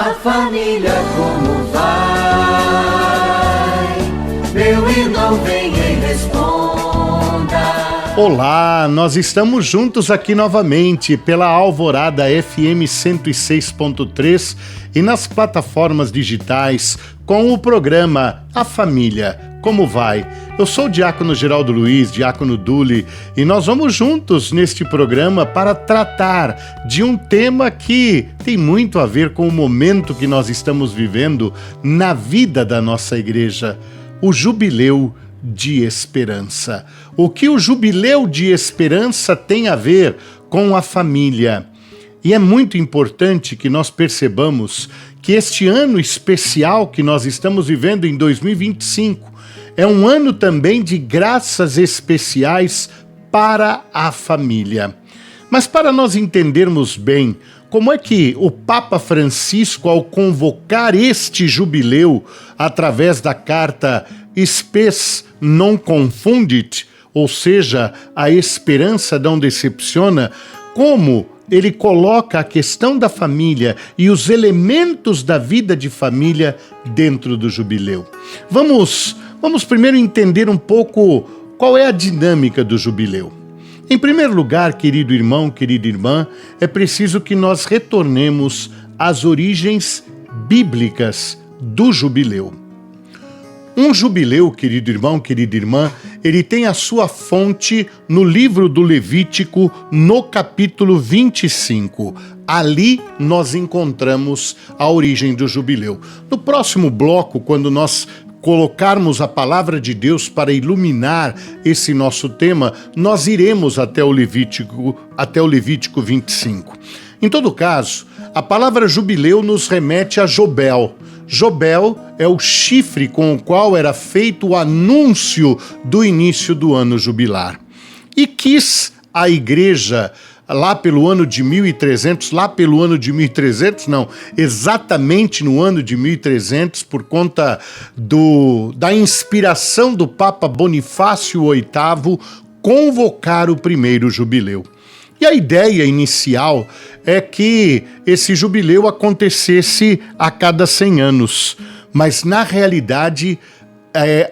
A família como vai? Meu irmão, vem e responda. Olá, nós estamos juntos aqui novamente pela Alvorada FM 106.3 e nas plataformas digitais com o programa A Família Como Vai? Eu sou o Diácono Geraldo Luiz, Diácono Duli, e nós vamos juntos neste programa para tratar de um tema que tem muito a ver com o momento que nós estamos vivendo na vida da nossa igreja, o Jubileu de Esperança. O que o Jubileu de Esperança tem a ver com a família? E é muito importante que nós percebamos que este ano especial que nós estamos vivendo em 2025 é um ano também de graças especiais para a família. Mas para nós entendermos bem como é que o Papa Francisco, ao convocar este jubileu através da carta Spes non confundit, ou seja, a esperança não decepciona, como ele coloca a questão da família e os elementos da vida de família dentro do jubileu. Vamos primeiro entender um pouco qual é a dinâmica do jubileu. Em primeiro lugar, querido irmão, querida irmã, é preciso que nós retornemos às origens bíblicas do jubileu. Um jubileu, querido irmão, querida irmã, ele tem a sua fonte no livro do Levítico, no capítulo 25. Ali nós encontramos a origem do jubileu. No próximo bloco, quando nós colocarmos a palavra de Deus para iluminar esse nosso tema, nós iremos até o Levítico 25. Em todo caso, a palavra jubileu nos remete a Jobel. Jobel é o chifre com o qual era feito o anúncio do início do ano jubilar. E quis a igreja, exatamente no ano de 1300, por conta da inspiração do Papa Bonifácio VIII, convocar o primeiro jubileu. E a ideia inicial é que esse jubileu acontecesse a cada 100 anos, mas na realidade,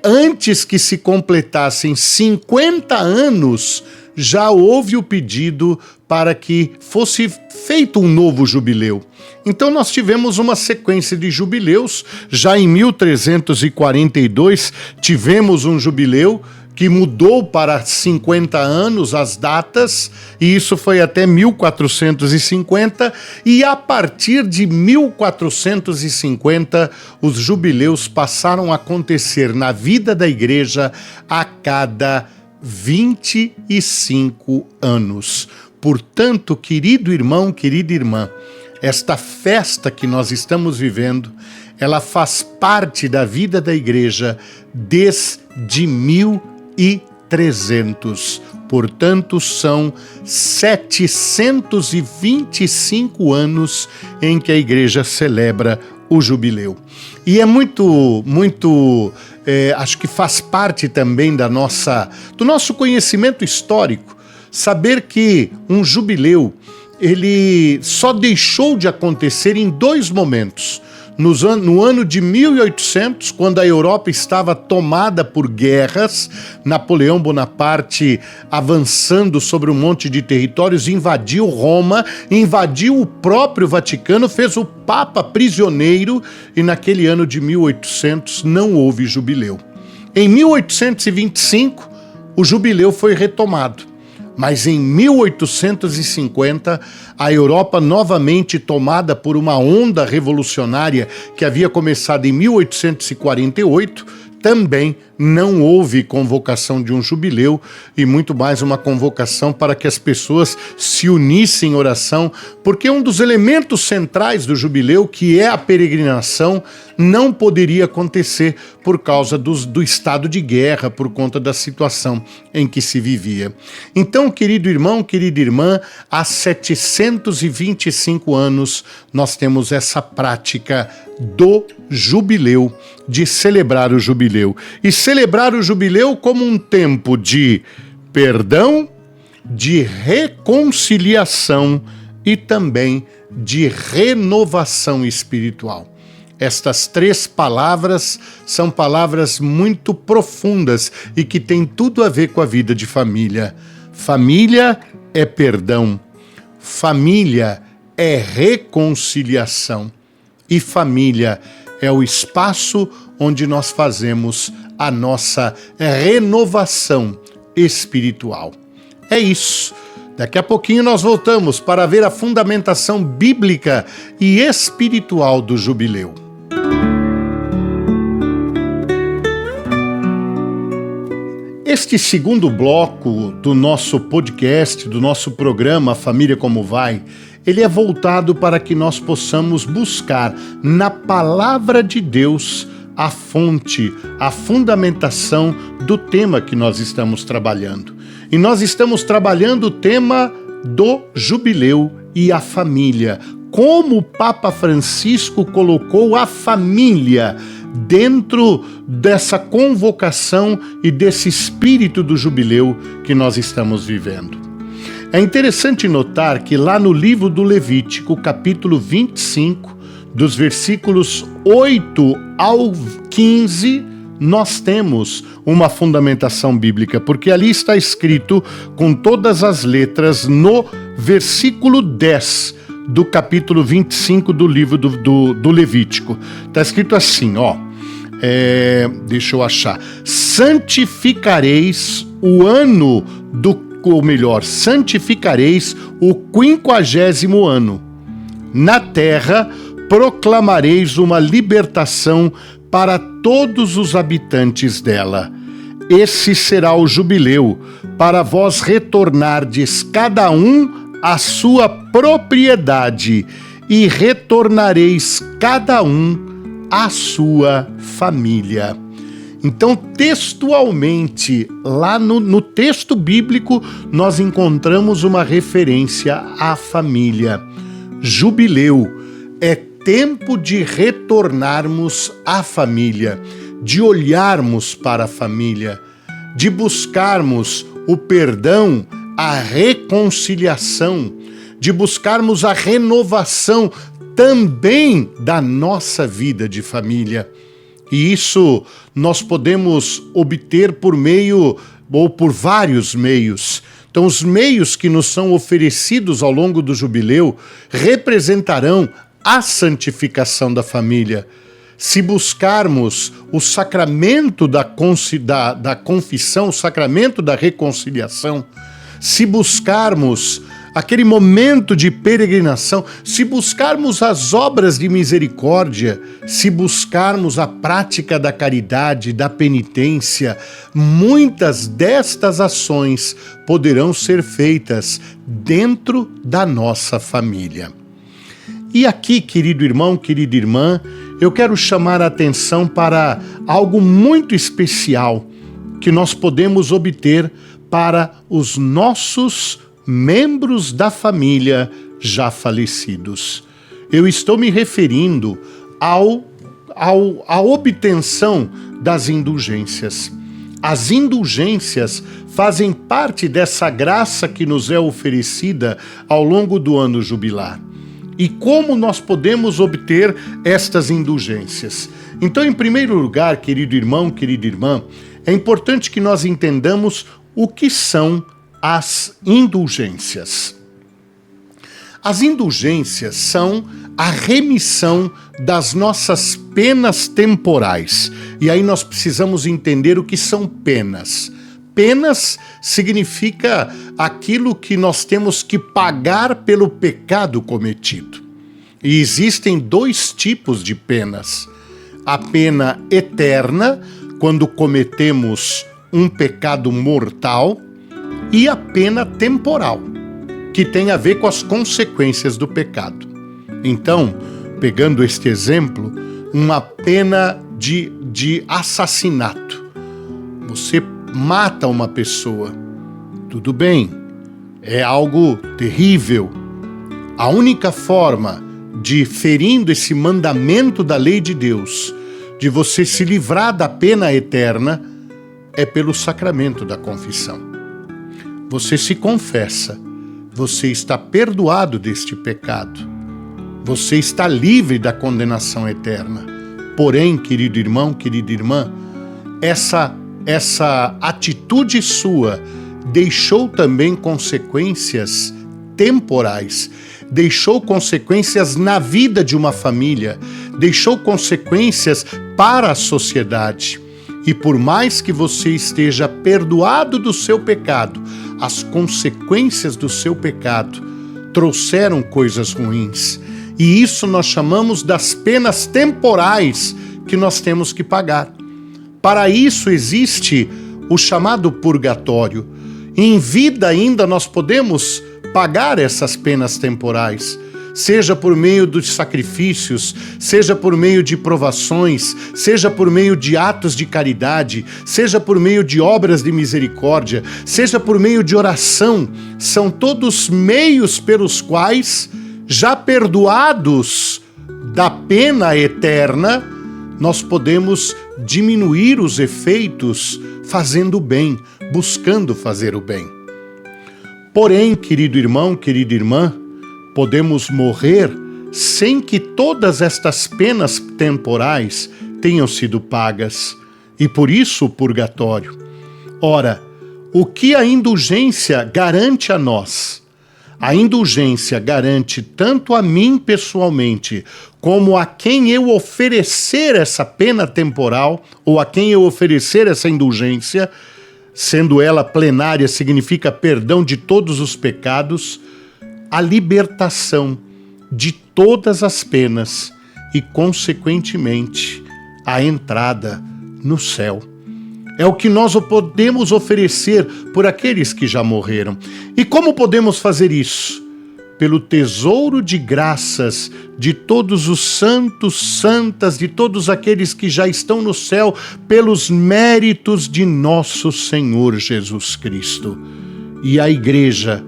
antes que se completassem 50 anos, já houve o pedido para que fosse feito um novo jubileu. Então nós tivemos uma sequência de jubileus. Já em 1342 tivemos um jubileu que mudou para 50 anos as datas, e isso foi até 1450, e a partir de 1450 os jubileus passaram a acontecer na vida da igreja a cada 25 anos. Portanto, querido irmão, querida irmã, esta festa que nós estamos vivendo, ela faz parte da vida da igreja desde 1300. Portanto, são 725 anos em que a igreja celebra o jubileu. E é acho que faz parte também do nosso conhecimento histórico, saber que um jubileu, ele só deixou de acontecer em dois momentos. No ano de 1800, quando a Europa estava tomada por guerras, Napoleão Bonaparte, avançando sobre um monte de territórios, invadiu Roma, invadiu o próprio Vaticano, fez o Papa prisioneiro, e naquele ano de 1800 não houve jubileu. Em 1825, o jubileu foi retomado. Mas em 1850, a Europa, novamente tomada por uma onda revolucionária que havia começado em 1848, também não houve convocação de um jubileu, e muito mais uma convocação para que as pessoas se unissem em oração, porque um dos elementos centrais do jubileu, que é a peregrinação, não poderia acontecer por causa do estado de guerra, por conta da situação em que se vivia. Então, querido irmão, querida irmã, há 725 anos nós temos essa prática do jubileu, de celebrar o jubileu. E celebrar o jubileu como um tempo de perdão, de reconciliação e também de renovação espiritual. Estas 3 palavras são palavras muito profundas e que têm tudo a ver com a vida de família. Família é perdão, família é reconciliação e família é o espaço onde nós fazemos a nossa renovação espiritual. É isso. Daqui a pouquinho nós voltamos para ver a fundamentação bíblica e espiritual do jubileu. Este segundo bloco do nosso podcast, do nosso programa Família Como Vai, ele é voltado para que nós possamos buscar na Palavra de Deus a fonte, a fundamentação do tema que nós estamos trabalhando. E nós estamos trabalhando o tema do jubileu e a família. Como o Papa Francisco colocou a família dentro dessa convocação e desse espírito do jubileu que nós estamos vivendo. É interessante notar que lá no livro do Levítico, capítulo 25, dos versículos 8 ao 15, nós temos uma fundamentação bíblica, porque ali está escrito com todas as letras no versículo 10 do capítulo 25 do livro do Levítico. Está escrito assim, deixa eu achar. Santificareis o ano santificareis o 50º ano. Na terra proclamareis uma libertação para todos os habitantes dela. Esse será o jubileu, para vós retornardes cada um à sua propriedade, e retornareis cada um à sua família. Então, textualmente, lá no texto bíblico, nós encontramos uma referência à família. Jubileu é tempo de retornarmos à família, de olharmos para a família, de buscarmos o perdão, a reconciliação, de buscarmos a renovação também da nossa vida de família. E isso nós podemos obter por meio ou por vários meios. Então, os meios que nos são oferecidos ao longo do jubileu representarão a santificação da família. Se buscarmos o sacramento da confissão, o sacramento da reconciliação, se buscarmos aquele momento de peregrinação, se buscarmos as obras de misericórdia, se buscarmos a prática da caridade, da penitência, muitas destas ações poderão ser feitas dentro da nossa família. E aqui, querido irmão, querida irmã, eu quero chamar a atenção para algo muito especial que nós podemos obter para os nossos membros da família já falecidos. Eu estou me referindo à obtenção das indulgências. As indulgências fazem parte dessa graça que nos é oferecida ao longo do ano jubilar. E como nós podemos obter estas indulgências? Então, em primeiro lugar, querido irmão, querida irmã, é importante que nós entendamos o que são as indulgências. As indulgências são a remissão das nossas penas temporais. E aí nós precisamos entender o que são penas. Penas significa aquilo que nós temos que pagar pelo pecado cometido. E existem 2 tipos de penas. A pena eterna, quando cometemos um pecado mortal, e a pena temporal, que tem a ver com as consequências do pecado. Então, pegando este exemplo, uma pena de assassinato. Você mata uma pessoa. Tudo bem, é algo terrível. A única forma de, ferindo esse mandamento da lei de Deus, de você se livrar da pena eterna, é pelo sacramento da confissão. Você se confessa, você está perdoado deste pecado. Você está livre da condenação eterna. Porém, querido irmão, querida irmã, essa atitude sua deixou também consequências temporais, deixou consequências na vida de uma família, deixou consequências para a sociedade. E por mais que você esteja perdoado do seu pecado, as consequências do seu pecado trouxeram coisas ruins. E isso nós chamamos das penas temporais que nós temos que pagar. Para isso existe o chamado purgatório. Em vida ainda nós podemos pagar essas penas temporais, seja por meio dos sacrifícios, seja por meio de provações, seja por meio de atos de caridade, seja por meio de obras de misericórdia, seja por meio de oração. São todos meios pelos quais, já perdoados da pena eterna, nós podemos diminuir os efeitos fazendo o bem, buscando fazer o bem. Porém, querido irmão, querida irmã, podemos morrer sem que todas estas penas temporais tenham sido pagas, e por isso o purgatório. Ora, o que a indulgência garante a nós? A indulgência garante tanto a mim pessoalmente, como a quem eu oferecer essa pena temporal, ou a quem eu oferecer essa indulgência, sendo ela plenária, significa perdão de todos os pecados, a libertação de todas as penas e, consequentemente, a entrada no céu. É o que nós podemos oferecer por aqueles que já morreram. E como podemos fazer isso? Pelo tesouro de graças de todos os santos, santas, de todos aqueles que já estão no céu, pelos méritos de nosso Senhor Jesus Cristo. E a Igreja,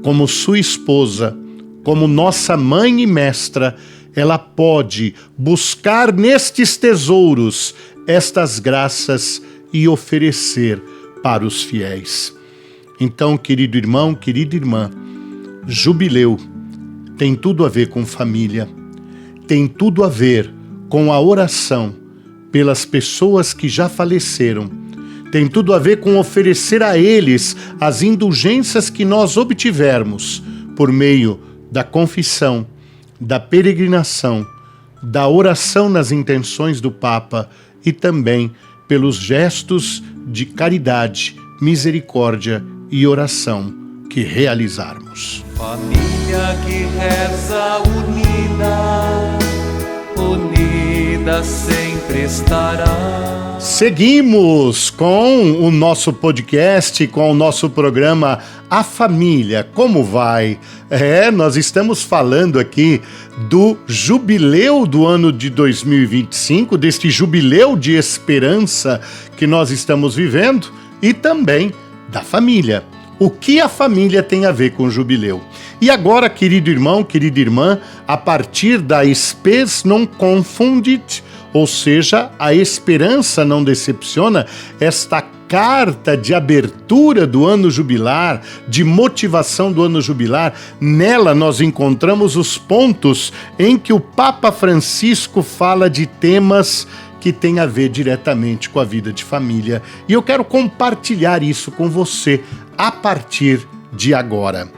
como sua esposa, como nossa mãe e mestra, ela pode buscar nestes tesouros estas graças e oferecer para os fiéis. Então, querido irmão, querida irmã, jubileu tem tudo a ver com família, tem tudo a ver com a oração pelas pessoas que já faleceram, tem tudo a ver com oferecer a eles as indulgências que nós obtivermos por meio da confissão, da peregrinação, da oração nas intenções do Papa e também pelos gestos de caridade, misericórdia e oração que realizarmos. Família que reza unida sempre estará. Seguimos com o nosso podcast, com o nosso programa A Família, como vai? Nós estamos falando aqui do jubileu do ano de 2025, deste jubileu de esperança que nós estamos vivendo e também da família. O que a família tem a ver com o jubileu? E agora, querido irmão, querida irmã, a partir da spes non confundit, ou seja, a esperança não decepciona, esta carta de abertura do ano jubilar, de motivação do ano jubilar, nela nós encontramos os pontos em que o Papa Francisco fala de temas que têm a ver diretamente com a vida de família. E eu quero compartilhar isso com você a partir de agora.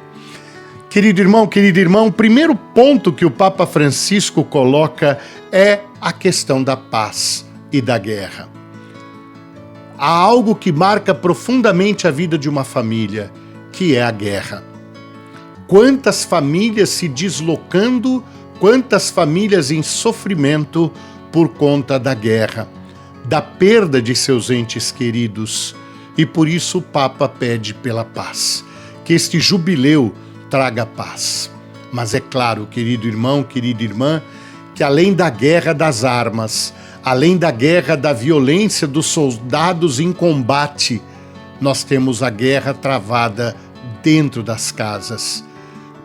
Querido irmão, querido irmão, o primeiro ponto que o Papa Francisco coloca é a questão da paz e da guerra. Há algo que marca profundamente a vida de uma família, que é a guerra. Quantas famílias se deslocando, quantas famílias em sofrimento por conta da guerra, da perda de seus entes queridos. E por isso o Papa pede pela paz, que este jubileu traga paz. Mas é claro, querido irmão, querida irmã, que além da guerra das armas, além da guerra da violência dos soldados em combate, nós temos a guerra travada dentro das casas.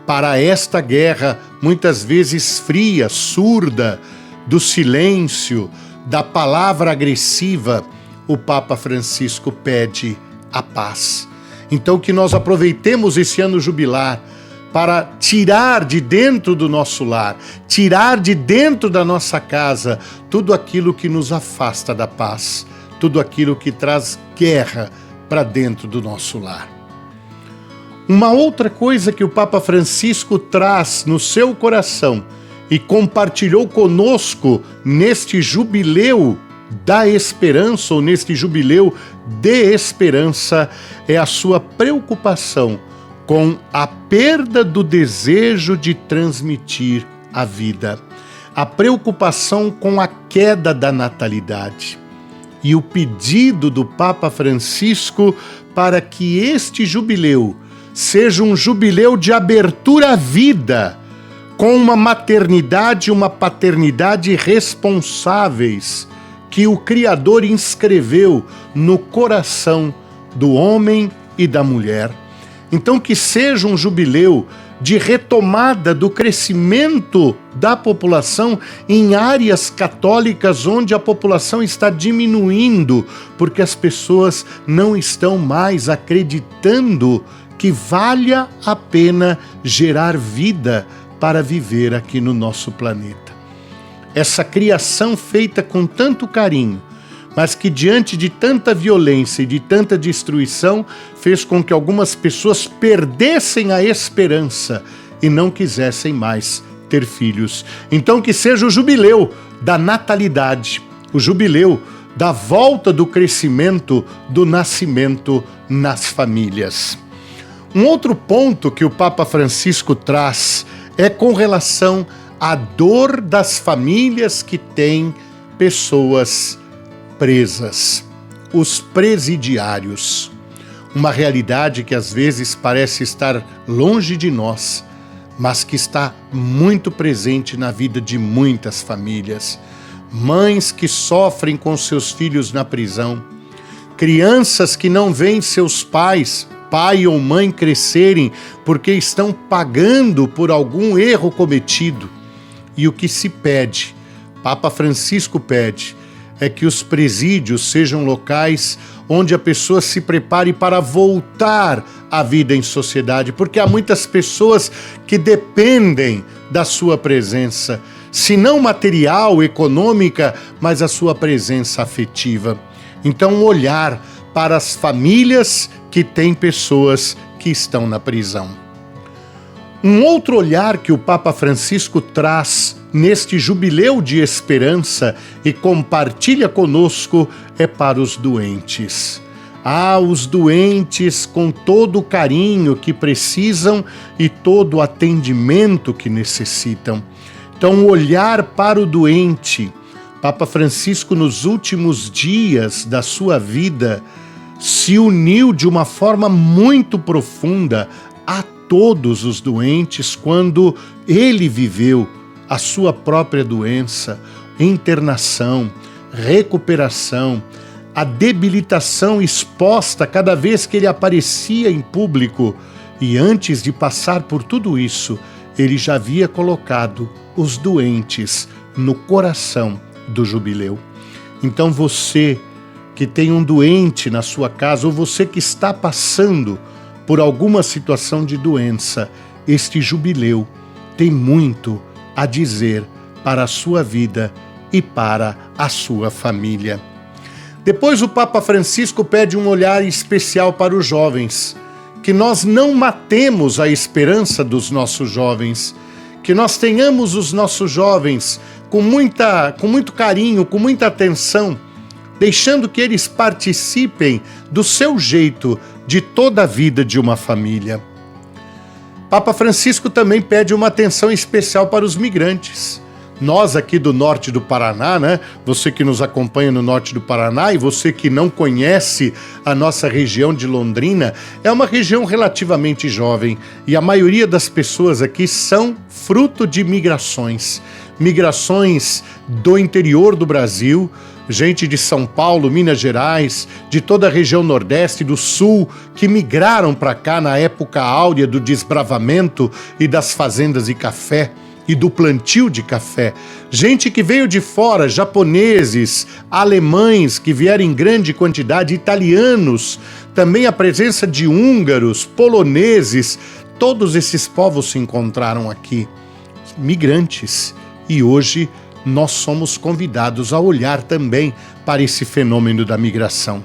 Para esta guerra, muitas vezes fria, surda, do silêncio, da palavra agressiva, o Papa Francisco pede a paz. Então que nós aproveitemos esse ano jubilar para tirar de dentro do nosso lar, tirar de dentro da nossa casa tudo aquilo que nos afasta da paz, tudo aquilo que traz guerra para dentro do nosso lar. Uma outra coisa que o Papa Francisco traz no seu coração e compartilhou conosco neste jubileu da esperança, ou neste jubileu de esperança, é a sua preocupação com a perda do desejo de transmitir a vida, a preocupação com a queda da natalidade e o pedido do Papa Francisco para que este jubileu seja um jubileu de abertura à vida, com uma maternidade e uma paternidade responsáveis que o Criador inscreveu no coração do homem e da mulher. Então, que seja um jubileu de retomada do crescimento da população em áreas católicas onde a população está diminuindo, porque as pessoas não estão mais acreditando que valha a pena gerar vida para viver aqui no nosso planeta. Essa criação feita com tanto carinho, mas que diante de tanta violência e de tanta destruição, fez com que algumas pessoas perdessem a esperança e não quisessem mais ter filhos. Então que seja o jubileu da natalidade, o jubileu da volta do crescimento, do nascimento nas famílias. Um outro ponto que o Papa Francisco traz é com relação à dor das famílias que têm pessoas presas, os presidiários. Uma realidade que às vezes parece estar longe de nós, mas que está muito presente na vida de muitas famílias. Mães que sofrem com seus filhos na prisão, crianças que não veem seus pais, pai ou mãe, crescerem porque estão pagando por algum erro cometido. E o que se pede, Papa Francisco pede, é que os presídios sejam locais onde a pessoa se prepare para voltar à vida em sociedade, porque há muitas pessoas que dependem da sua presença, se não material, econômica, mas a sua presença afetiva. Então, olhar para as famílias que têm pessoas que estão na prisão. Um outro olhar que o Papa Francisco traz neste jubileu de esperança e compartilha conosco é para os doentes. Os doentes com todo o carinho que precisam e todo o atendimento que necessitam. Então, olhar para o doente. Papa Francisco, nos últimos dias da sua vida, se uniu de uma forma muito profunda a todos os doentes quando ele viveu a sua própria doença, internação, recuperação, a debilitação exposta cada vez que ele aparecia em público. E antes de passar por tudo isso, ele já havia colocado os doentes no coração do jubileu. Então você que tem um doente na sua casa, ou você que está passando por alguma situação de doença, este jubileu tem muito a dizer para a sua vida e para a sua família. Depois o Papa Francisco pede um olhar especial para os jovens, que nós não matemos a esperança dos nossos jovens, que nós tenhamos os nossos jovens com muito carinho, com muita atenção, deixando que eles participem do seu jeito de toda a vida de uma família. Papa Francisco também pede uma atenção especial para os migrantes. Nós aqui do norte do Paraná, né? Você que nos acompanha no norte do Paraná e você que não conhece a nossa região de Londrina, é uma região relativamente jovem e a maioria das pessoas aqui são fruto de migrações do interior do Brasil, gente de São Paulo, Minas Gerais, de toda a região Nordeste e do Sul, que migraram para cá na época áurea do desbravamento e das fazendas de café e do plantio de café. Gente que veio de fora, japoneses, alemães que vieram em grande quantidade, italianos, também a presença de húngaros, poloneses, Todos esses povos se encontraram aqui, migrantes, e hoje nós somos convidados a olhar também para esse fenômeno da migração.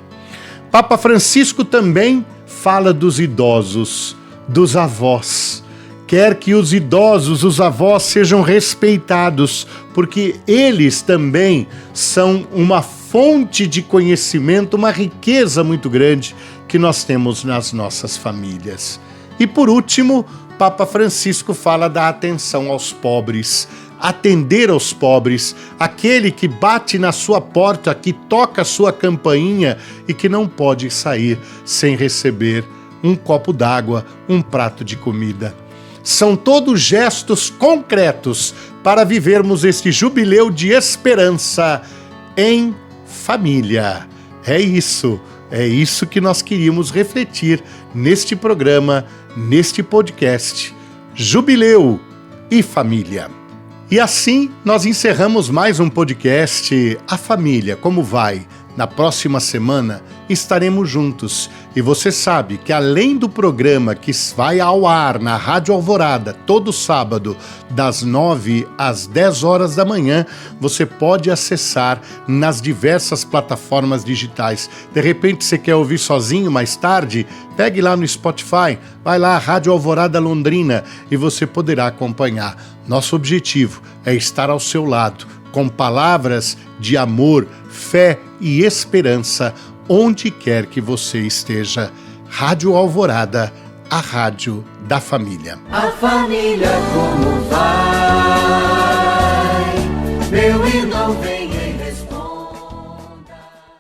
Papa Francisco também fala dos idosos, dos avós. Quer que os idosos, os avós, sejam respeitados, porque eles também são uma fonte de conhecimento, uma riqueza muito grande que nós temos nas nossas famílias. E por último, Papa Francisco fala da atenção aos pobres, atender aos pobres, aquele que bate na sua porta, que toca a sua campainha e que não pode sair sem receber um copo d'água, um prato de comida. São todos gestos concretos para vivermos este jubileu de esperança em família. É isso que nós queríamos refletir neste programa, neste podcast, Jubileu e Família. E assim nós encerramos mais um podcast, A Família, como vai? Na próxima semana estaremos juntos. E você sabe que além do programa que vai ao ar na Rádio Alvorada todo sábado, das 9 às 10 horas da manhã, você pode acessar nas diversas plataformas digitais. De repente você quer ouvir sozinho mais tarde? Pegue lá no Spotify, vai lá, Rádio Alvorada Londrina, e você poderá acompanhar. Nosso objetivo é estar ao seu lado, com palavras de amor, fé e esperança, onde quer que você esteja. Rádio Alvorada, a rádio da família. A família como vai?